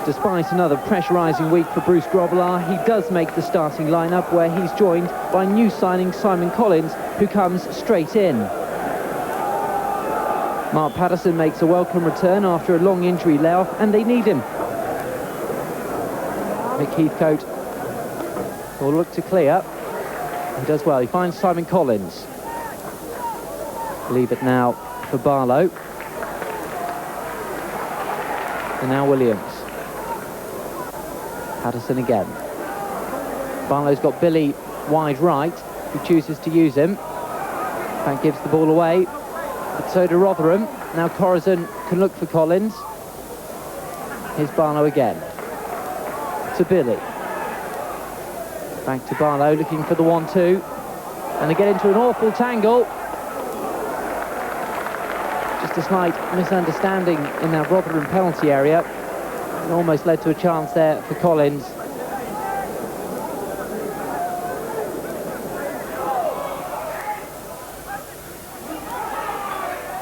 Despite another pressurising week for Bruce Grobbelaar, he does make the starting lineup, where he's joined by new signing Simon Collins, who comes straight in. Mark Patterson makes a welcome return after a long injury layoff, and they need him. Mick Heathcote will look to clear. He does well. He finds Simon Collins. Leave it now for Barlow. And now Williams. Patterson again. Barlow's got Billy wide right, who chooses to use him. That gives the ball away, but so do Rotherham. Now Corazon can look for Collins. Here's Barlow again. To Billy. Back to Barlow, looking for the 1-2. And they get into an awful tangle. Just a slight misunderstanding in that Rotherham penalty area. It almost led to a chance there for Collins.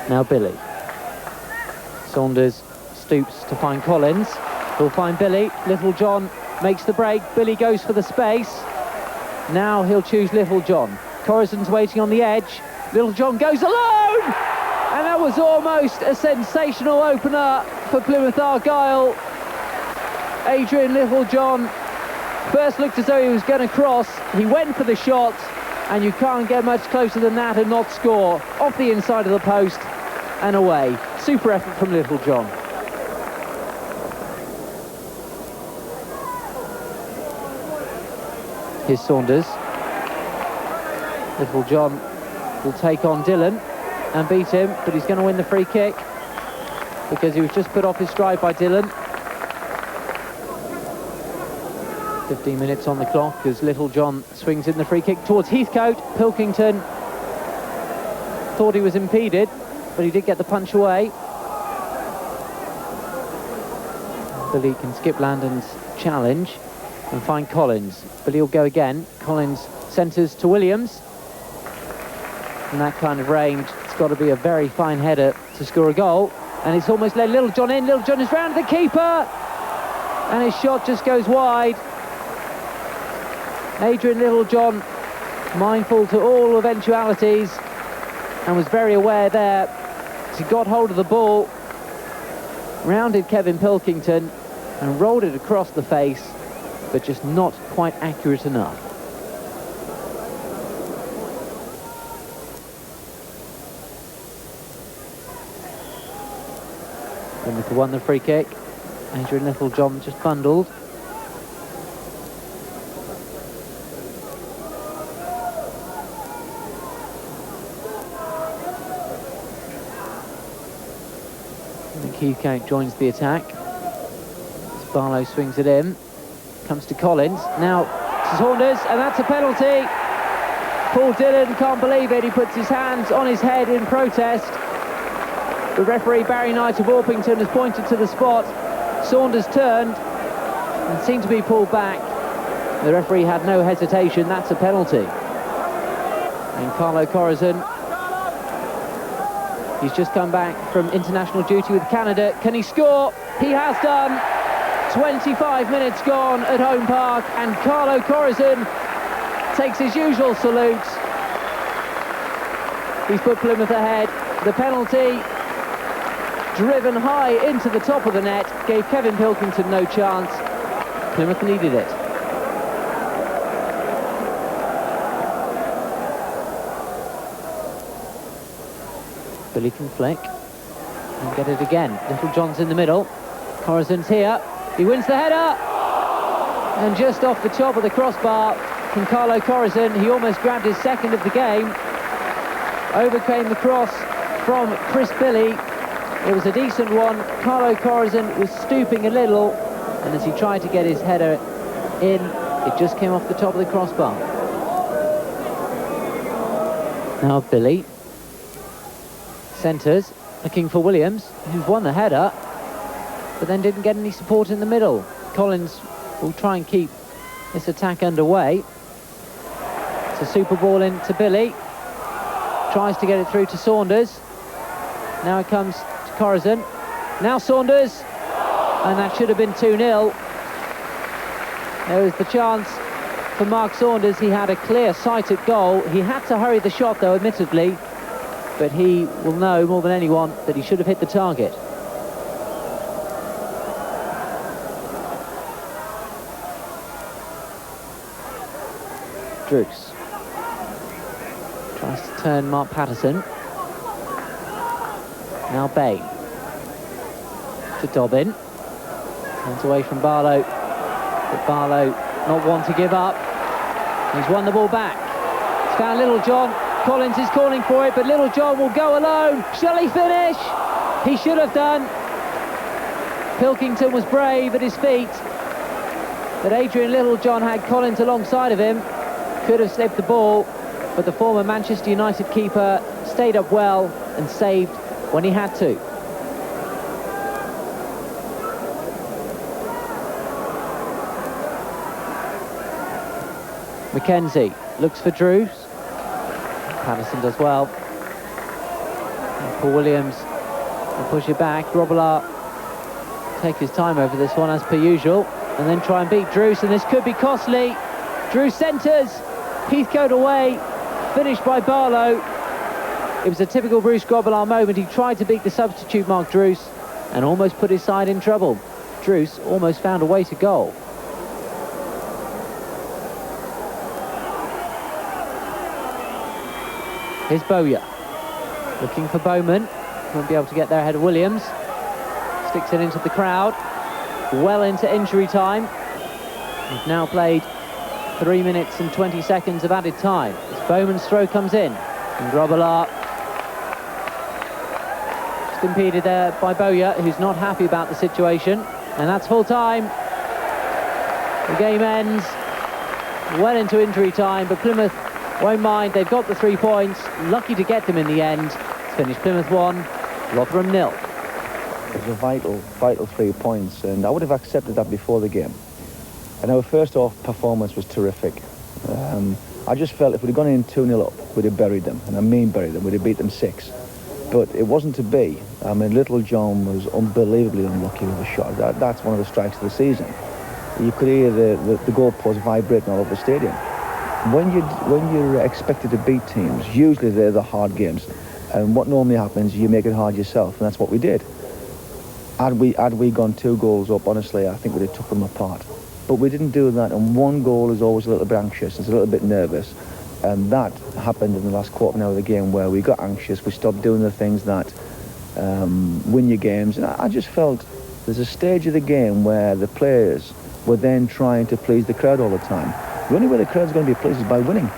Now Billy. Saunders stoops to find Collins. He'll find Billy. Little John makes the break. Billy goes for the space. Now he'll choose Little John. Corazon's waiting on the edge. Little John goes alone! And that was almost a sensational opener for Plymouth Argyle. Adrian Littlejohn first looked as though he was going to cross. He went for the shot, and you can't get much closer than that and not score. Off the inside of the post and away. Super effort from Littlejohn. Here's Saunders. Littlejohn will take on Dillon and beat him, but he's going to win the free kick because he was just put off his stride by Dillon. 15 minutes on the clock as Littlejohn swings in the free kick towards Heathcote. Pilkington thought he was impeded, but he did get the punch away. Billy can skip Landon's challenge and find Collins. Billy will go again. Collins centres to Williams. In that kind of range, it's got to be a very fine header to score a goal. And it's almost let Littlejohn in. Littlejohn is round the keeper. And his shot just goes wide. Adrian Littlejohn, mindful to all eventualities, and was very aware there as he got hold of the ball, rounded Kevin Pilkington and rolled it across the face, but just not quite accurate enough. Plymouth won the free kick. Adrian Littlejohn just bundled. Heathcote joins the attack. As Barlow swings it in. Comes to Collins. Now to Saunders, and that's a penalty. Paul Dillon can't believe it. He puts his hands on his head in protest. The referee, Barry Knight of Orpington, has pointed to the spot. Saunders turned and seemed to be pulled back. The referee had no hesitation. That's a penalty. And Carlo Corazon, he's just come back from international duty with Canada. Can he score? He has done. 25 minutes gone at Home Park, and Carlo Corazon takes his usual salute. He's put Plymouth ahead. The penalty, driven high into the top of the net, gave Kevin Pilkington no chance. Plymouth needed it. Billy can flick and get it again. Littlejohn's in the middle. Corazon's here. He wins the header. And just off the top of the crossbar from Carlo Corazon, he almost grabbed his second of the game. Overcame the cross from Chris Billy. It was a decent one. Carlo Corazon was stooping a little, and as he tried to get his header in, it just came off the top of the crossbar. Now Billy centres, looking for Williams, who's won the header, but then didn't get any support in the middle. Collins will try and keep this attack underway. It's a super ball in to Billy. Tries to get it through to Saunders. Now it comes to Corazon. Now Saunders. and that should have been 2-0. There was the chance for Mark Saunders. He had a clear sighted goal. He had to hurry the shot though, admittedly, but he will know more than anyone that he should have hit the target. Druce tries to turn Mark Patterson. Now Bain to Dobbin. Hands away from Barlow, but Barlow not one to give up. He's won the ball back. He's found Little John. Collins is calling for it, but Little John will go alone. Shall he finish? He should have done. Pilkington was brave at his feet, but Adrian Littlejohn had Collins alongside of him. Could have slipped the ball, but the former Manchester United keeper stayed up well and saved when he had to. Mackenzie looks for Druce. Patterson does well. And Paul Williams will push it back. Robillard take his time over this one as per usual, and then try and beat Druce, and this could be costly. Druce centres, Heathcote away, finished by Barlow. It was a typical Bruce Grobbelaar moment. He tried to beat the substitute Mark Druce and almost put his side in trouble. Druce almost found a way to goal. Here's Bowyer, looking for Bowman. Won't be able to get there ahead of Williams. Sticks it into the crowd, well into injury time. We've now played 3 minutes and 20 seconds of added time. As Bowman's throw comes in, and Grobbelaar just impeded there by Bowyer, who's not happy about the situation. And that's full time. The game ends well into injury time, but Plymouth won't mind. They've got the 3 points. Lucky to get them in the end. To finish Plymouth 1, Rotherham 0. It was a vital 3 points, and I would have accepted that before the game. And our first off performance was terrific. I just felt if we'd have gone in 2-0 up, we'd have buried them, and I mean buried them. We'd have beat them 6. But it wasn't to be. I mean, Little John was unbelievably unlucky with a shot. That's one of the strikes of the season. You could hear the goalpost vibrating all over the stadium. When you're expected to beat teams, usually they're the hard games, and what normally happens, you make it hard yourself, and that's what we did. Had we gone 2 goals up, honestly, I think we'd have took them apart. But we didn't do that, and 1 goal is always a little bit anxious, it's a little bit nervous, and that happened in the last quarter of an hour of the game where we got anxious, we stopped doing the things that win your games, and I just felt there's a stage of the game where the players were then trying to please the crowd all the time. The only way the crowd's going to be pleased is by winning.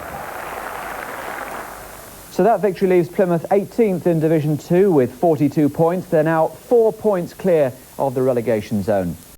So that victory leaves Plymouth 18th in Division 2 with 42 points. They're now 4 points clear of the relegation zone.